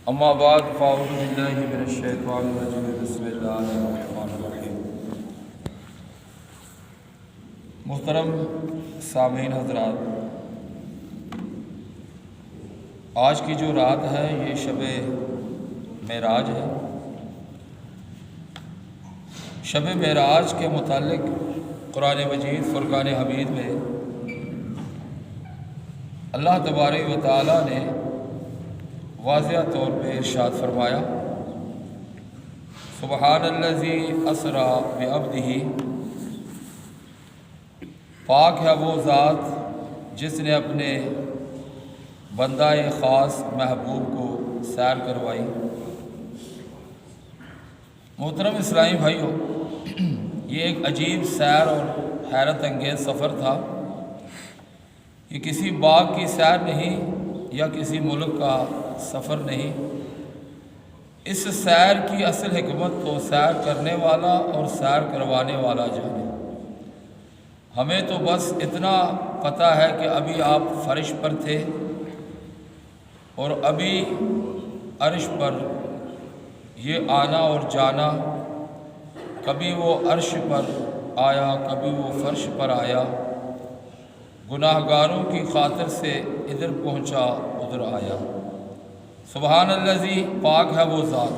اما بعد فاعوذ باللہ من الشیطان الرجیم بسم اللہ الرحمن الرحیم۔ محترم سامعین حضرات، آج کی جو رات ہے یہ شب معراج ہے۔ شب معراج کے متعلق قرآن مجید فرقان حمید میں اللہ تبارک و تعالیٰ نے واضح طور پہ ارشاد فرمایا، سبحان الذی اسری بعبدہ، پاک ہے وہ ذات جس نے اپنے بندہ خاص محبوب کو سیر کروائی۔ محترم اسلامی بھائیوں، یہ ایک عجیب سیر اور حیرت انگیز سفر تھا۔ یہ کسی باغ کی سیر نہیں یا کسی ملک کا سفر نہیں۔ اس سیر کی اصل حکمت تو سیر کرنے والا اور سیر کروانے والا جانے۔ ہمیں تو بس اتنا پتہ ہے کہ ابھی آپ فرش پر تھے اور ابھی عرش پر یہ آنا اور جانا، کبھی وہ عرش پر آیا کبھی وہ فرش پر آیا، گناہ گاروں کی خاطر سے ادھر پہنچا ادھر آیا۔ سبحان الذی، پاک ہے وہ ذات۔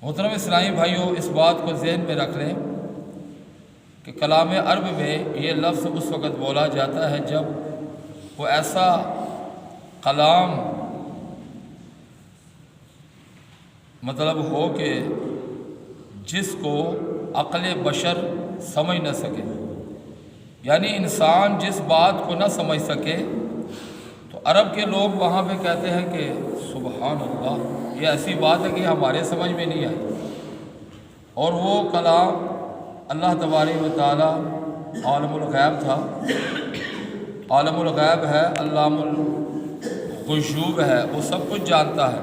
محترم اسلامی بھائیوں، اس بات کو ذہن میں رکھ لیں کہ کلام عرب میں یہ لفظ اس وقت بولا جاتا ہے جب وہ ایسا کلام مطلب ہو کہ جس کو عقل بشر سمجھ نہ سکے، یعنی انسان جس بات کو نہ سمجھ سکے تو عرب کے لوگ وہاں پہ کہتے ہیں کہ سبحان اللہ، یہ ایسی بات ہے کہ ہمارے سمجھ میں نہیں آئی۔ اور وہ کلام اللہ تبارک و تعالیٰ عالم الغیب تھا، عالم الغیب ہے، علام الغیوب ہے، وہ سب کچھ جانتا ہے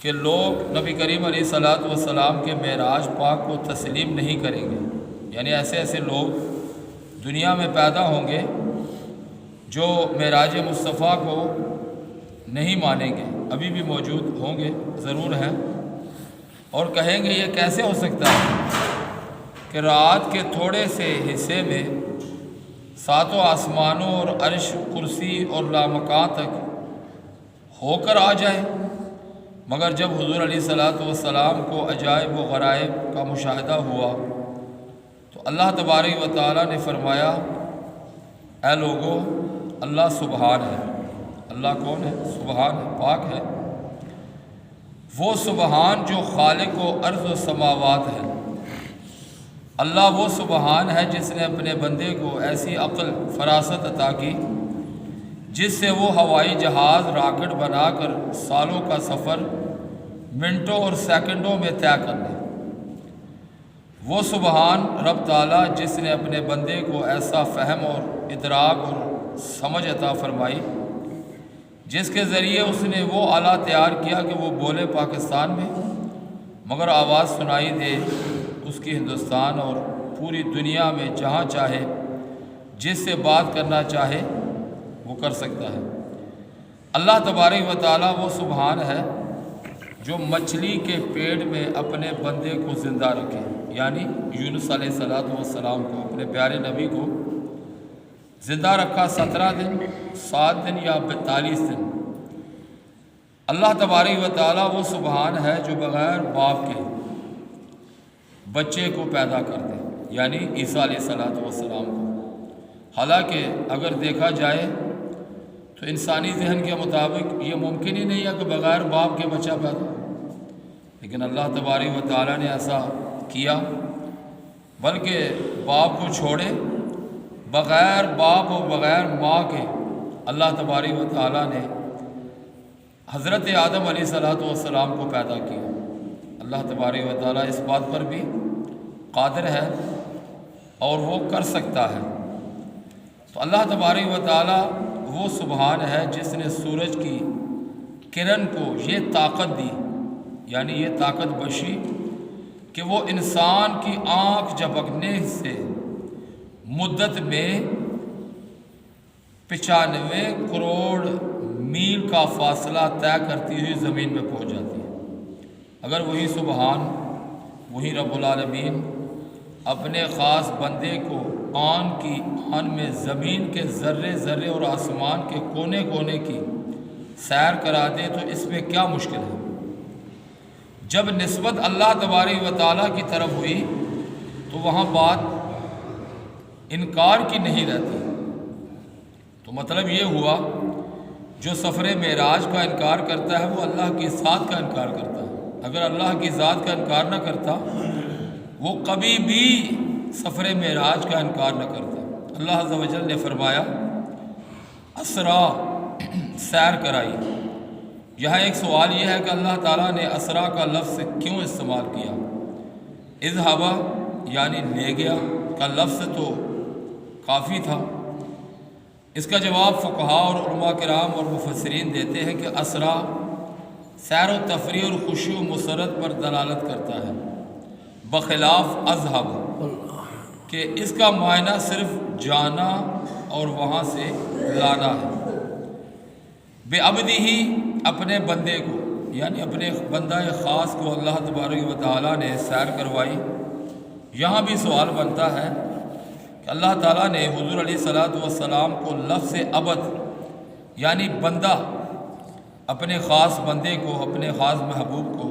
کہ لوگ نبی کریم علیہ الصلوۃ والسلام کے معراج پاک کو تسلیم نہیں کریں گے، یعنی ایسے لوگ دنیا میں پیدا ہوں گے جو معراج مصطفیٰ کو نہیں مانیں گے، ابھی بھی موجود ہوں گے، ضرور ہیں، اور کہیں گے یہ کیسے ہو سکتا ہے کہ رات کے تھوڑے سے حصے میں ساتوں آسمانوں اور عرش، کرسی اور لامکان تک ہو کر آ جائے۔ مگر جب حضور علیہ الصلوۃ والسلام کو عجائب و غرائب کا مشاہدہ ہوا تو اللہ تبارک و تعالیٰ نے فرمایا، اے لوگو، اللہ سبحان ہے۔ اللہ کون ہے؟ سبحان ہے، پاک ہے۔ وہ سبحان جو خالق و ارض و سماوات ہے۔ اللہ وہ سبحان ہے جس نے اپنے بندے کو ایسی عقل فراست عطا کی جس سے وہ ہوائی جہاز راکٹ بنا کر سالوں کا سفر منٹوں اور سیکنڈوں میں طے کر لے۔ وہ سبحان رب تعالیٰ جس نے اپنے بندے کو ایسا فہم اور ادراک اور سمجھ عطا فرمائی جس کے ذریعے اس نے وہ آلہ تیار کیا کہ وہ بولے پاکستان میں مگر آواز سنائی دے اس کی ہندوستان اور پوری دنیا میں جہاں چاہے جس سے بات کرنا چاہے وہ کر سکتا ہے۔ اللہ تبارک و تعالیٰ وہ سبحان ہے جو مچھلی کے پیٹ میں اپنے بندے کو زندہ رکھے، یعنی یونس علیہ السلام کو، اپنے پیارے نبی کو زندہ رکھا 17 دن، 7 دن یا 42 دن۔ اللہ تبارک و تعالیٰ وہ سبحان ہے جو بغیر باپ کے بچے کو پیدا کر دے، یعنی عیسیٰ علیہ السلام کو۔ حالانکہ اگر دیکھا جائے تو انسانی ذہن کے مطابق یہ ممکن ہی نہیں ہے کہ بغیر باپ کے بچہ پیدا ہو، لیکن اللہ تبارک و تعالیٰ نے ایسا کیا، بلکہ باپ کو چھوڑے بغیر باپ اور بغیر ماں کے اللہ تبارک و تعالیٰ نے حضرت آدم علیہ السلام کو پیدا کیا۔ اللہ تبارک و تعالیٰ اس بات پر بھی قادر ہے اور وہ کر سکتا ہے۔ تو اللہ تبارک و تعالیٰ وہ سبحان ہے جس نے سورج کی کرن کو یہ طاقت دی، یعنی یہ طاقت بخشی کہ وہ انسان کی آنکھ جھپکنے سے مدت میں 95 کروڑ میل کا فاصلہ طے کرتی ہوئی زمین میں پہنچ جاتی ہے۔ اگر وہی سبحان، وہی رب العالمین اپنے خاص بندے کو آن کی آن میں زمین کے ذرے ذرے اور آسمان کے کونے کونے کی سیر کرا دے تو اس میں کیا مشکل ہے؟ جب نسبت اللہ تبارک و تعالیٰ کی طرف ہوئی تو وہاں بات انکار کی نہیں رہتی۔ تو مطلب یہ ہوا جو سفر معراج کا انکار کرتا ہے وہ اللہ کی ذات کا انکار کرتا ہے۔ اگر اللہ کی ذات کا انکار نہ کرتا وہ کبھی بھی سفر معراج کا انکار نہ کرتا۔ اللہ عز و جل نے فرمایا اسرا، سیر کرائی۔ یہاں ایک سوال یہ ہے کہ اللہ تعالیٰ نے اسرا کا لفظ کیوں استعمال کیا؟ اذهب یعنی لے گیا کا لفظ تو کافی تھا۔ اس کا جواب فقہاء اور علماء کرام اور مفسرین دیتے ہیں کہ اسرا سیر و تفریح اور خوشی و مسرت پر دلالت کرتا ہے، بخلاف اذهب کہ اس کا معنی صرف جانا اور وہاں سے لانا ہے۔ بے عبدی ہی اپنے بندے کو یعنی اپنے بندہ خاص کو اللہ تبارک و تعالیٰ نے سیر کروائی۔ یہاں بھی سوال بنتا ہے کہ اللہ تعالیٰ نے حضور علیہ السلام کو لفظ عبد یعنی بندہ اپنے خاص بندے کو، اپنے خاص محبوب کو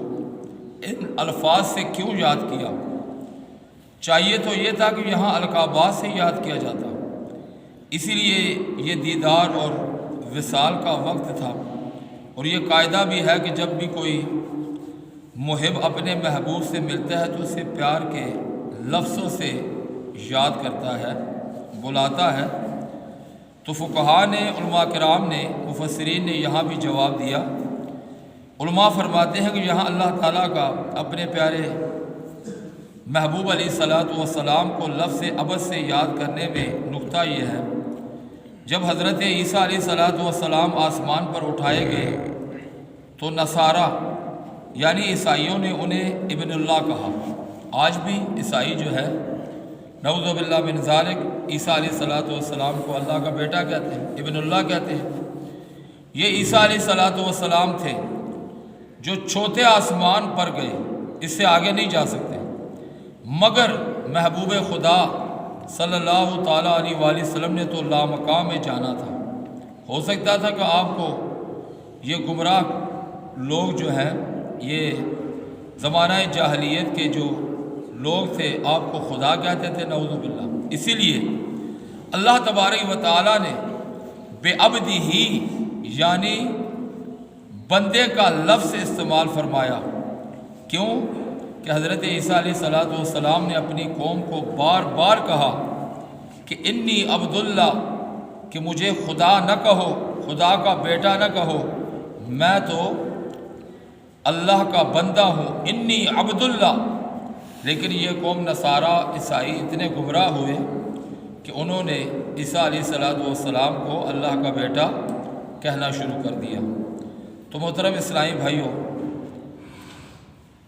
ان الفاظ سے کیوں یاد کیا؟ چاہیے تو یہ تھا کہ یہاں القابات سے یاد کیا جاتا، اسی لیے یہ دیدار اور وصال کا وقت تھا۔ اور یہ قاعدہ بھی ہے کہ جب بھی کوئی محب اپنے محبوب سے ملتا ہے تو اسے پیار کے لفظوں سے یاد کرتا ہے، بلاتا ہے۔ تو فقہاء نے، علماء کرام نے، مفسرین نے یہاں بھی جواب دیا۔ علماء فرماتے ہیں کہ یہاں اللہ تعالیٰ کا اپنے پیارے محبوب علیہ السلام کو لفظ عبد سے یاد کرنے میں نقطہ یہ ہے، جب حضرت عیسیٰ علیہ السلام آسمان پر اٹھائے گئے تو نصارہ یعنی عیسائیوں نے انہیں ابن اللہ کہا۔ آج بھی عیسائی جو ہے نعوذ باللہ من ذالک عیسیٰ علیہ السلام کو اللہ کا بیٹا کہتے ہیں، ابن اللہ کہتے ہیں۔ یہ عیسیٰ علیہ السلام تھے جو چوتھے آسمان پر گئے، اس سے آگے نہیں جا سکتے، مگر محبوب خدا صلی اللہ تعالیٰ علیہ وآلہ وسلم نے تو لامقام میں جانا تھا۔ ہو سکتا تھا کہ آپ کو یہ گمراہ لوگ جو ہیں، یہ زمانہ جاہلیت کے جو لوگ تھے، آپ کو خدا کہتے تھے، نعوذ باللہ۔ اسی لیے اللہ تبارک و تعالیٰ نے بے عبدی ہی یعنی بندے کا لفظ استعمال فرمایا۔ کیوں؟ کہ حضرت عیسیٰ علیہ السلام نے اپنی قوم کو بار بار کہا کہ انی عبداللہ، کہ مجھے خدا نہ کہو، خدا کا بیٹا نہ کہو، میں تو اللہ کا بندہ ہوں، انی عبداللہ۔ لیکن یہ قوم نصارہ عیسائی اتنے گمراہ ہوئے کہ انہوں نے عیسیٰ علیہ السلام کو اللہ کا بیٹا کہنا شروع کر دیا۔ تو محترم اسلامی بھائیوں،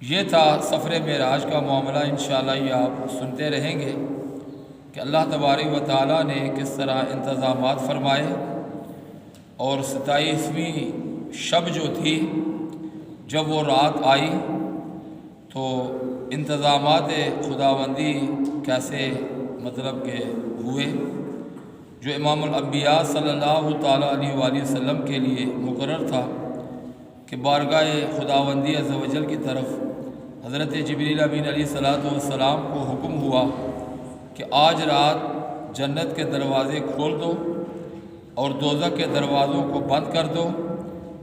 یہ تھا سفر معراج کا معاملہ۔ انشاءاللہ یہ آپ سنتے رہیں گے کہ اللہ تبارک و تعالیٰ نے کس طرح انتظامات فرمائے، اور 27ویں شب جو تھی جب وہ رات آئی تو انتظامات خداوندی کیسے مطلب کہ ہوئے، جو امام الانبیاء صلی اللہ تعالیٰ علیہ وآلہ وسلم کے لیے مقرر تھا کہ بارگاہ خداوندی عز و جل کی طرف حضرت جبریل امین علیہ السلام کو حکم ہوا کہ آج رات جنت کے دروازے کھول دو اور دوزخ کے دروازوں کو بند کر دو،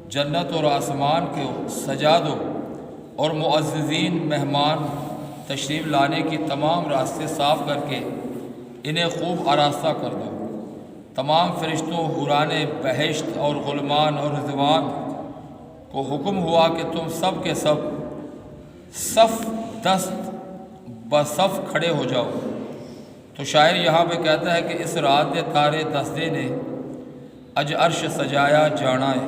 جنت اور آسمان کو سجا دو، اور معززین مہمان تشریف لانے کی تمام راستے صاف کر کے انہیں خوب آراستہ کر دو۔ تمام فرشتوں، حوران بہشت اور غلمان اور رضوان کو حکم ہوا کہ تم سب کے سب صف دست بصف کھڑے ہو جاؤ۔ تو شاعر یہاں پہ کہتا ہے کہ اس رات دے تارے دسدے نے اج عرش سجایا جانا ہے،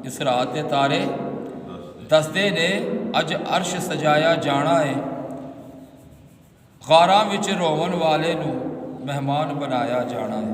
اس رات دے تارے دسدے نے اج عرش سجایا جانا ہے، غاراں وچ روون والے نو مہمان بنایا جانا ہے۔